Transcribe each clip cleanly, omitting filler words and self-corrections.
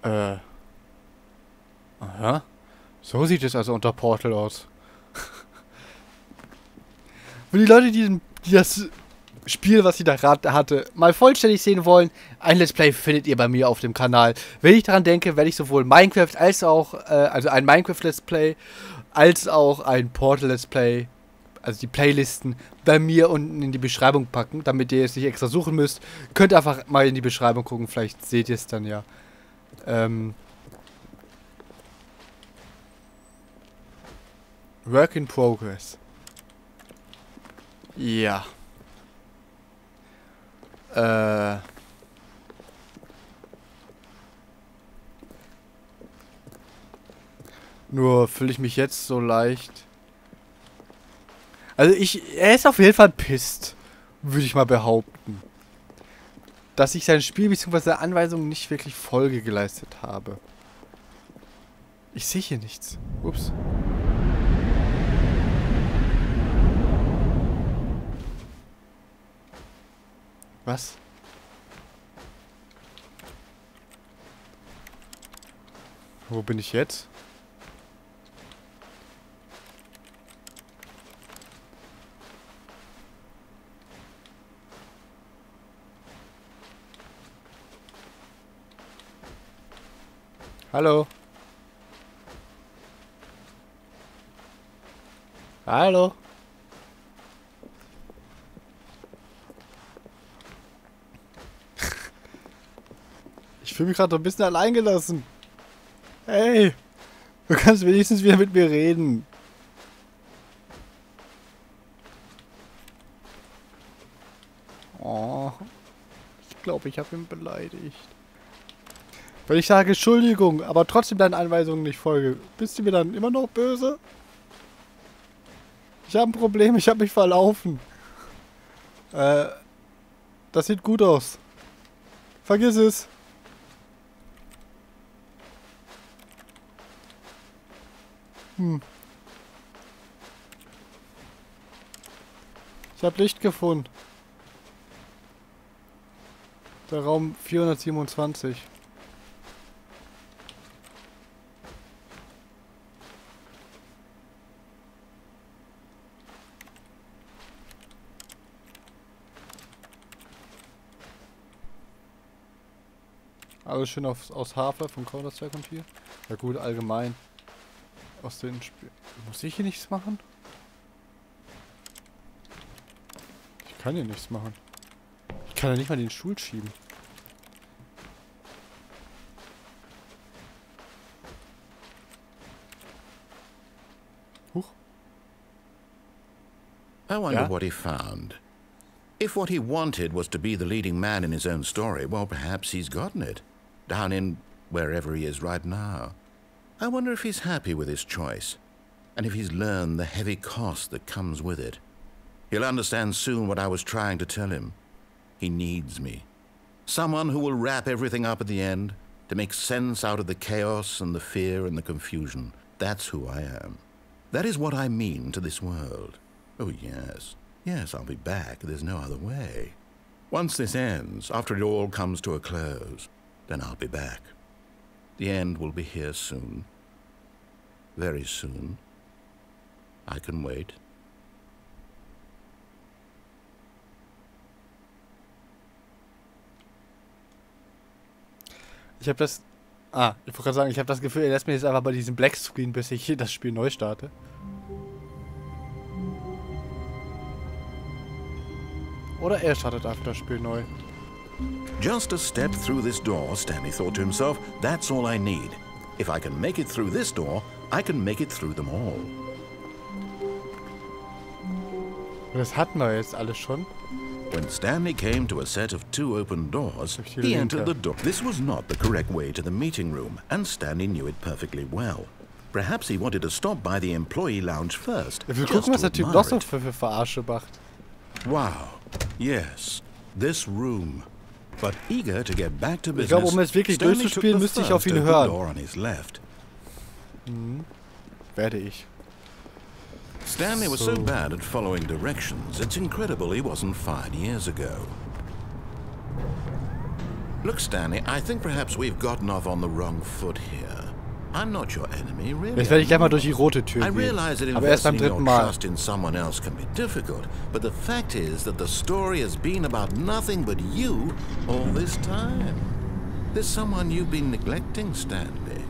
Aha. So sieht es also unter Portal aus. Für die Leute, die das Spiel, was ich da gerade hatte, mal vollständig sehen wollen, ein Let's Play findet ihr bei mir auf dem Kanal. Wenn ich daran denke, werde ich sowohl Minecraft als auch, also ein Minecraft Let's Play, als auch ein Portal Let's Play, also die Playlisten, bei mir unten in die Beschreibung packen, damit ihr es nicht extra suchen müsst. Könnt ihr einfach mal in die Beschreibung gucken, vielleicht seht ihr es dann ja. Work in Progress. Ja. Nur fühle ich mich jetzt so leicht. Also er ist auf jeden Fall pisst, würde ich mal behaupten. Dass ich sein Spiel bzw. Anweisungen nicht wirklich Folge geleistet habe. Ich sehe hier nichts. Ups. Was? Wo bin ich jetzt? Hallo? Hallo? Ich fühle mich gerade ein bisschen alleingelassen. Hey, du kannst wenigstens wieder mit mir reden. Oh, ich glaube, ich habe ihn beleidigt. Wenn ich sage Entschuldigung, aber trotzdem deinen Anweisungen nicht folge, bist du mir dann immer noch böse? Ich habe ein Problem, ich habe mich verlaufen. Das sieht gut aus. Vergiss es. Ich habe Licht gefunden. Der Raum 427. Alles schön aus Hafer von Counter-Strike und hier. Ja gut, allgemein. Aus den Spielen. Muss ich hier nichts machen? Ich kann hier nichts machen. Ich kann ja nicht mal den Stuhl schieben. Huch. I wonder what he found. If what he wanted was to be the leading man in his own story, well, perhaps he's gotten it. Down in wherever he is right now. I wonder if he's happy with his choice, and if he's learned the heavy cost that comes with it. He'll understand soon what I was trying to tell him. He needs me. Someone who will wrap everything up at the end, to make sense out of the chaos and the fear and the confusion. That's who I am. That is what I mean to this world. Oh, yes. Yes, I'll be back. There's no other way. Once this ends, after it all comes to a close, then I'll be back. The end will be here soon. Very soon. I can wait. Ich habe das... ich wollte gerade sagen, ich habe das Gefühl, er lässt mir jetzt einfach bei diesem Black Screen, bis ich das Spiel neu starte. Oder er startet einfach das Spiel neu. Just a step through this door, Stanley thought to himself, that's all I need. If I can make it through this door, I can make it through them all. Das hatten wir jetzt alles schon. When Stanley came to a set of 2 open doors, he entered the door. This was not the correct way to the meeting room, and Stanley knew it perfectly well. Perhaps he wanted to stop by the employee lounge first. Wir gucken, was der Typ noch so für Verarsche macht. Wow. Yes. This room. But eager to get back to business, ich glaube, um es wirklich durchzuspielen, müsste ich auf ihn hören. Werde ich. Stanley was so bad at following directions, it's incredible he wasn't fired years ago. Look, Stanley, I think perhaps we've gotten off on the wrong foot here. I'm not your enemy, really. Jetzt werde ich gleich mal durch die rote Tür I gehen. realize that Aber erst beim investing your dritten Mal. trust in someone else can be difficult, but the fact is that the story has been about nothing but you all this time. There's someone you've been neglecting, Stanley.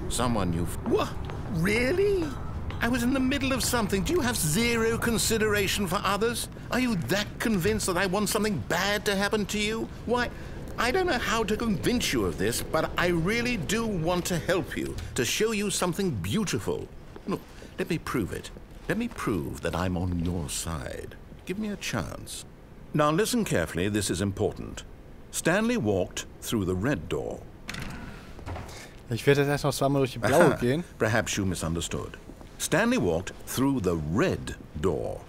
Someone you've... What? Really? I was in the middle of something. Do you have zero consideration for others? Are you that convinced that I want something bad to happen to you? Why, I don't know how to convince you of this, but I really do want to help you, to show you something beautiful. Look, let me prove it. Let me prove that I'm on your side. Give me a chance. Now listen carefully, this is important. Stanley walked through the red door. Ich werde jetzt erst noch zweimal durch die blaue gehen. Perhaps you misunderstood. Stanley walked through the red door.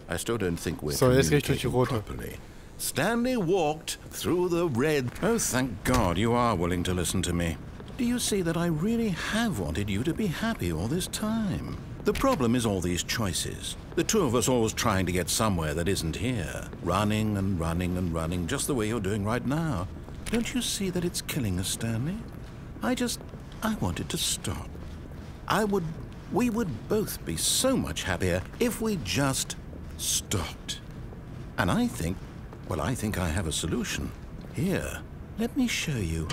I still don't think we're communicating properly. Stanley walked through the red... Oh, thank God you are willing to listen to me. Do you see that I really have wanted you to be happy all this time? The problem is all these choices. The two of us always trying to get somewhere that isn't here. Running and running and running, just the way you're doing right now. Don't you see that it's killing us, Stanley? I want it to stop. We would both be so much happier if we just stopped. And I think I have a solution. Here, let me show you.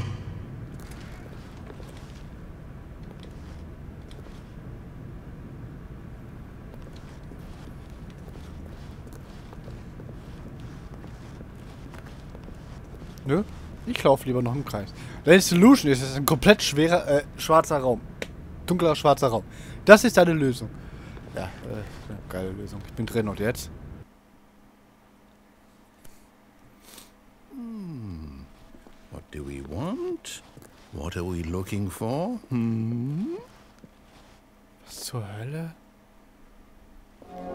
Nö, ich laufe lieber noch im Kreis. Deine Solution ist ein komplett schwerer, schwarzer Raum. Dunkler, schwarzer Raum. Das ist deine Lösung. Ja, geile Lösung. Ich bin drin und jetzt? What do we want? What are we looking for? Was zur Hölle?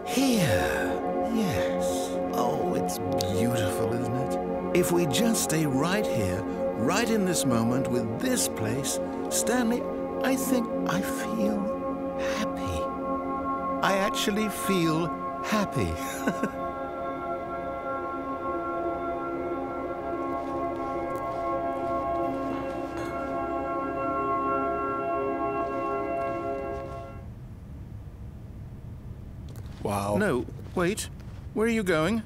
Here. Yes. Oh, it's beautiful, isn't it? If we just stay right here, right in this moment with this place, Stanley, I think I feel happy. I actually feel happy. Wow. No, wait. Where are you going?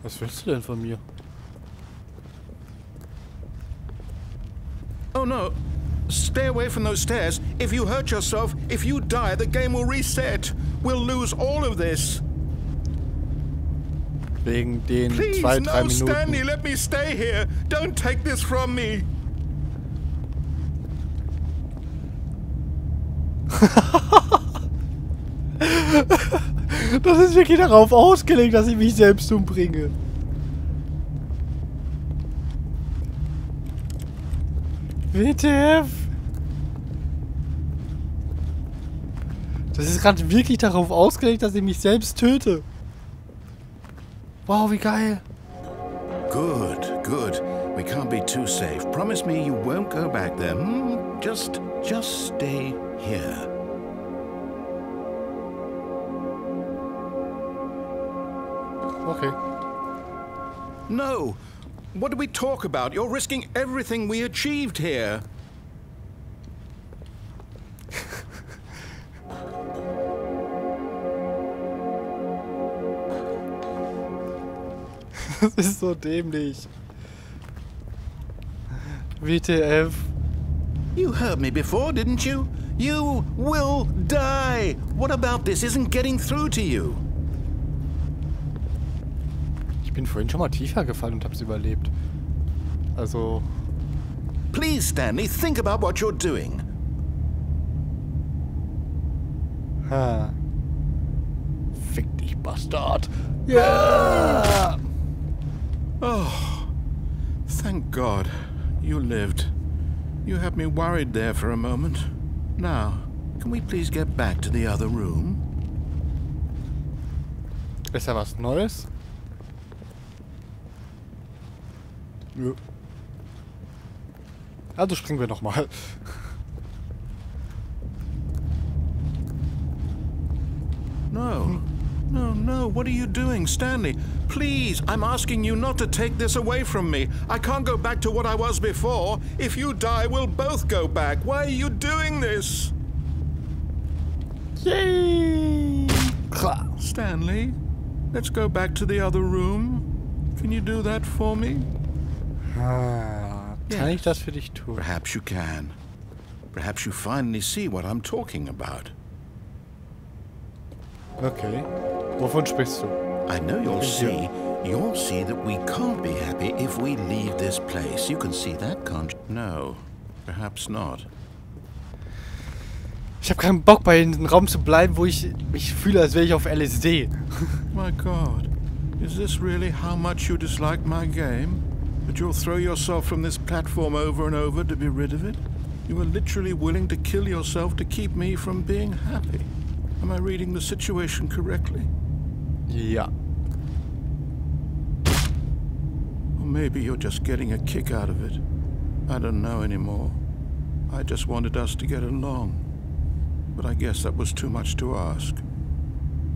Was willst du denn von mir? Oh no. Stay away from those stairs. If you hurt yourself, if you die, the game will reset. We'll lose all of this. Wegen den Please, 2-3 no, Minuten. Stanley, let me stay here. Don't take this from me. Das ist wirklich darauf ausgelegt, dass ich mich selbst umbringe. WTF? Das ist gerade wirklich darauf ausgelegt, dass ich mich selbst töte. Wow, wie geil. Good, good. We can't be too safe. Promise me you won't go back there. Just stay here. Okay. No! What do we talk about? You're risking everything we achieved here. Das ist so dämlich. WTF. You heard me before, didn't you? You will die! What about this isn't getting through to you? Ich bin vorhin schon mal tiefer gefallen und hab's überlebt. Also... Please, Stanley, think about what you're doing. Ha. Fick dich, Bastard. Ja! Oh, thank God. You lived. You had me worried there for a moment. Now, can we please get back to the other room? Ist da was Neues? Nö. Also springen wir nochmal. No. No, no, what are you doing, Stanley? Please, I'm asking you not to take this away from me. I can't go back to what I was before. If you die, we'll both go back. Why are you doing this? Yay! Stanley, let's go back to the other room. Can you do that for me? Kann ich das für dich tun? Perhaps you can. Perhaps you finally see what I'm talking about. Okay. Wovon sprichst du? I know you'll see that we can't be happy if we leave this place. You can see that, can't you? No, perhaps not. Ich habe keinen Bock, bei einem Raum zu bleiben, wo ich mich fühle, als wäre ich auf LSD. My God, is this really how much you dislike my game? That you'll throw yourself from this platform over and over to be rid of it? You were literally willing to kill yourself to keep me from being happy. Am I reading the situation correctly? Ja. Or maybe you're just getting a kick out of it. I don't know anymore. I just wanted us to get along. But I guess that was too much to ask.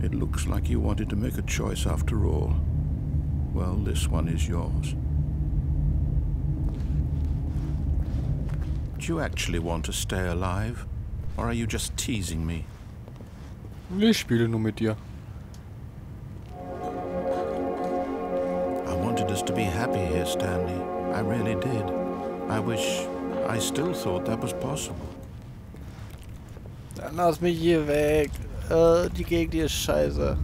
It looks like you wanted to make a choice after all. Well, this one is yours. Do you actually want to stay alive? Or are you just teasing me? Ich spiele nur mit dir. I wanted us to be happy here, Stanley. I really did. I wish I still thought that was possible. Dann lass mich hier weg. Die Gegend hier ist scheiße.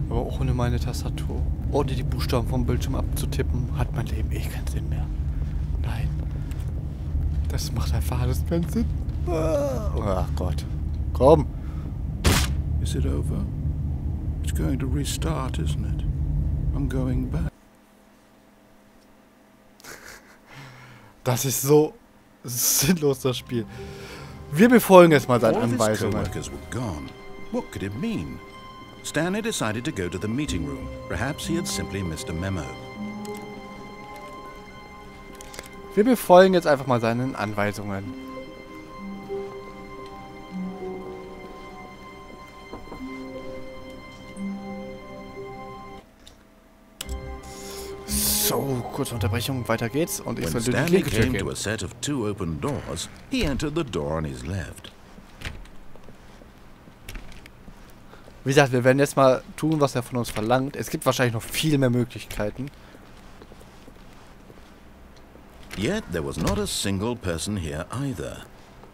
Aber auch ohne meine Tastatur, ohne die Buchstaben vom Bildschirm abzutippen, hat mein Leben eh keinen Sinn mehr. Nein. Das macht einfach alles keinen Sinn. Oh Gott. Komm. Is it over? It's going to restart, isn't it? I'm going back. Das ist so sinnlos, das Spiel. Wir befolgen jetzt mal seine Anweisungen. Co-workers were gone. What could it mean? Stanley decided to go to the meeting room. Perhaps he had simply missed a memo. Wir befolgen jetzt einfach mal seinen Anweisungen. So, kurze Unterbrechung, weiter geht's. Und ich When soll durch die Stanley linke Tür came to gehen. a set of 2 open doors, he entered the door on his left. Wie gesagt, wir werden jetzt mal tun, was er von uns verlangt. Es gibt wahrscheinlich noch viel mehr Möglichkeiten. Yet there was not a single person here either.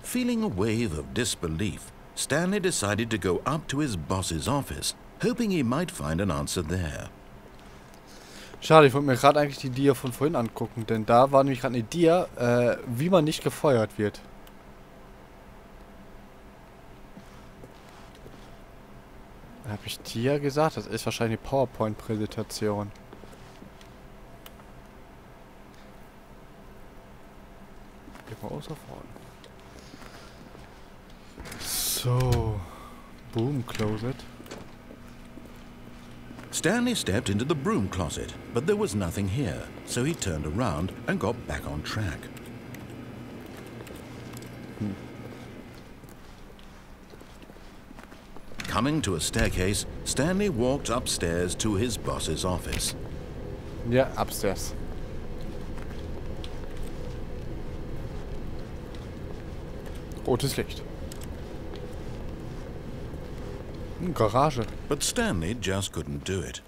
Feeling a wave of disbelief, Stanley decided to go up to his boss's office, hoping he might find an answer there. Schade, ich wollte mir gerade eigentlich die Dia von vorhin angucken, denn da war nämlich gerade eine Dia, wie man nicht gefeuert wird. Habe ich Dia gesagt? Das ist wahrscheinlich eine PowerPoint-Präsentation. Geh mal außer vorne. So. Boom, close it. Stanley stepped into the broom closet, but there was nothing here, so he turned around and got back on track. Coming to a staircase, Stanley walked upstairs to his boss's office. Ja, upstairs. Rotes Licht. Garage. But Stanley just couldn't do it.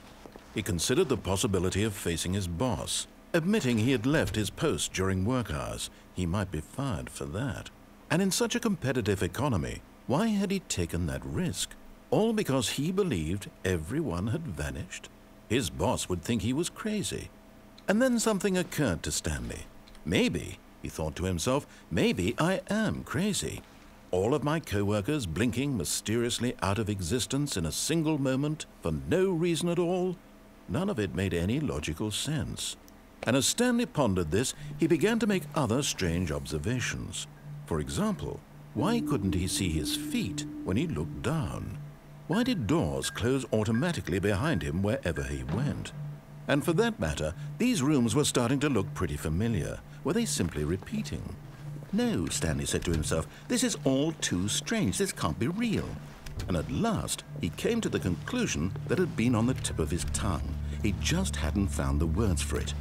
He considered the possibility of facing his boss, admitting he had left his post during work hours. He might be fired for that. And in such a competitive economy, why had he taken that risk? All because he believed everyone had vanished? His boss would think he was crazy. And then something occurred to Stanley. Maybe, he thought to himself, maybe I am crazy. All of my co-workers blinking mysteriously out of existence in a single moment for no reason at all? None of it made any logical sense. And as Stanley pondered this, he began to make other strange observations. For example, why couldn't he see his feet when he looked down? Why did doors close automatically behind him wherever he went? And for that matter, these rooms were starting to look pretty familiar. Were they simply repeating? No, Stanley said to himself, this is all too strange. This can't be real. And at last, he came to the conclusion that had been on the tip of his tongue. He just hadn't found the words for it.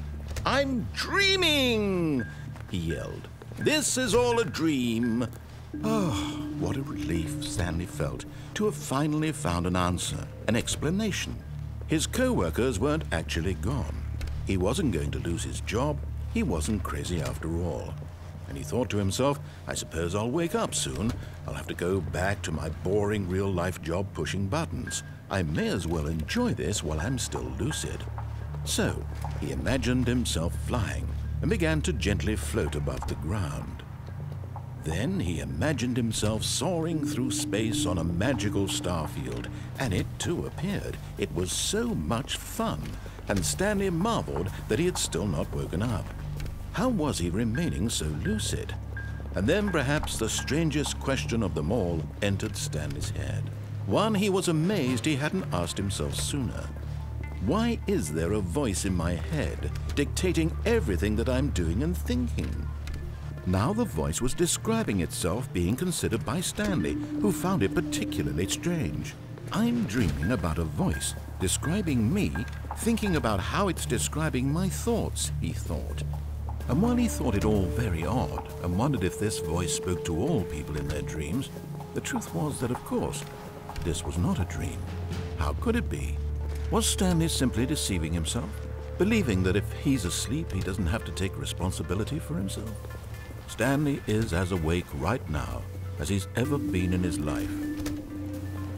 "I'm dreaming!" he yelled. "This is all a dream." Oh, what a relief Stanley felt to have finally found an answer, an explanation. His co-workers weren't actually gone. He wasn't going to lose his job. He wasn't crazy after all. And he thought to himself, I suppose I'll wake up soon. I'll have to go back to my boring real-life job pushing buttons. I may as well enjoy this while I'm still lucid. So he imagined himself flying and began to gently float above the ground. Then he imagined himself soaring through space on a magical starfield, and it too appeared. It was so much fun, and Stanley marveled that he had still not woken up. How was he remaining so lucid? And then perhaps the strangest question of them all entered Stanley's head. One he was amazed he hadn't asked himself sooner. Why is there a voice in my head dictating everything that I'm doing and thinking? Now the voice was describing itself being considered by Stanley, who found it particularly strange. I'm dreaming about a voice describing me, thinking about how it's describing my thoughts, he thought. And while he thought it all very odd and wondered if this voice spoke to all people in their dreams, the truth was that, of course, this was not a dream. How could it be? Was Stanley simply deceiving himself, believing that if he's asleep, he doesn't have to take responsibility for himself? Stanley is as awake right now as he's ever been in his life.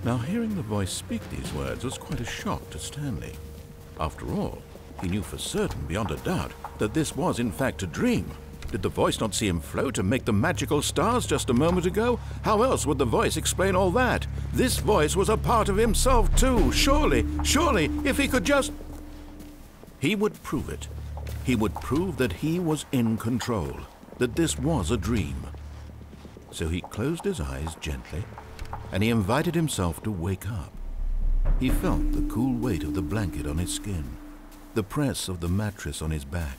Now, hearing the voice speak these words was quite a shock to Stanley. After all, he knew for certain, beyond a doubt, that this was in fact a dream. Did the voice not see him float and make the magical stars just a moment ago? How else would the voice explain all that? This voice was a part of himself too. Surely, if he could just... He would prove it. He would prove that he was in control, that this was a dream. So he closed his eyes gently, and he invited himself to wake up. He felt the cool weight of the blanket on his skin, the press of the mattress on his back,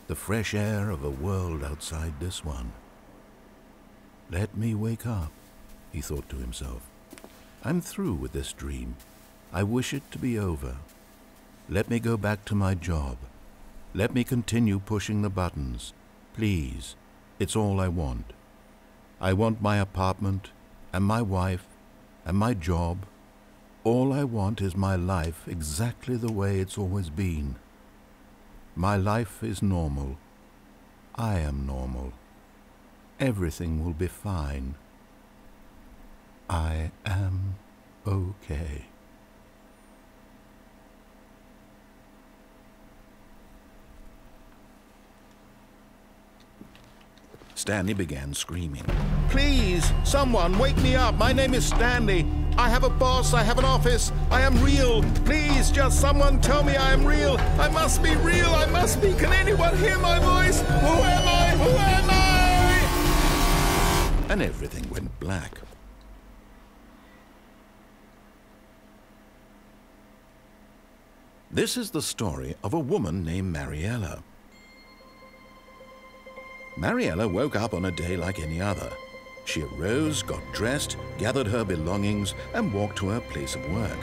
the fresh air of a world outside this one. Let me wake up, he thought to himself. I'm through with this dream. I wish it to be over. Let me go back to my job. Let me continue pushing the buttons. Please, it's all I want. I want my apartment and my wife and my job. All I want is my life exactly the way it's always been. My life is normal. I am normal. Everything will be fine. I am okay. Stanley began screaming. Please, someone, wake me up. My name is Stanley. I have a boss. I have an office. I am real. Please, just someone tell me I am real. I must be real. I must be. Can anyone hear my voice? Who am I? Who am I? And everything went black. This is the story of a woman named Mariella. Mariella woke up on a day like any other. She arose, got dressed, gathered her belongings, and walked to her place of work.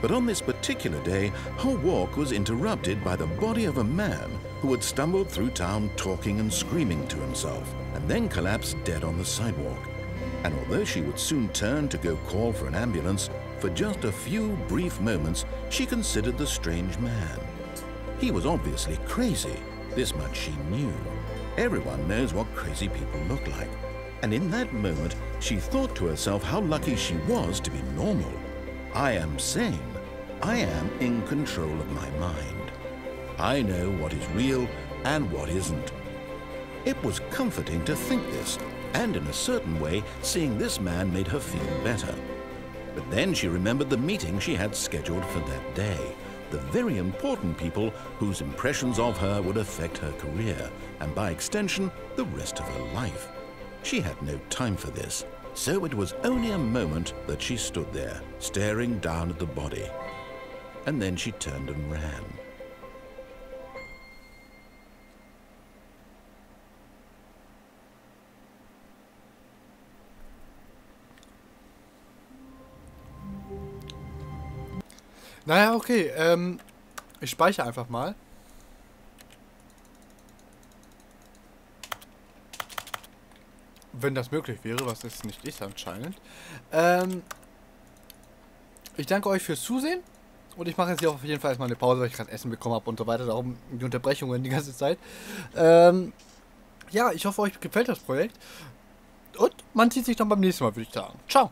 But on this particular day, her walk was interrupted by the body of a man who had stumbled through town talking and screaming to himself, and then collapsed dead on the sidewalk. And although she would soon turn to go call for an ambulance, for just a few brief moments, she considered the strange man. He was obviously crazy. This much she knew. Everyone knows what crazy people look like. And in that moment, she thought to herself how lucky she was to be normal. I am sane. I am in control of my mind. I know what is real and what isn't. It was comforting to think this, and in a certain way, seeing this man made her feel better. But then she remembered the meeting she had scheduled for that day. The very important people whose impressions of her would affect her career, and by extension, the rest of her life. She had no time for this, so it was only a moment that she stood there, staring down at the body. And then she turned and ran. Naja, okay. Ich speichere einfach mal. Wenn das möglich wäre, was es nicht ist anscheinend. Ich danke euch fürs Zusehen. Und ich mache jetzt hier auf jeden Fall erstmal eine Pause, weil ich gerade Essen bekommen habe und so weiter. Darum die Unterbrechungen die ganze Zeit. Ja, ich hoffe, euch gefällt das Projekt. Und man sieht sich dann beim nächsten Mal, würde ich sagen. Ciao.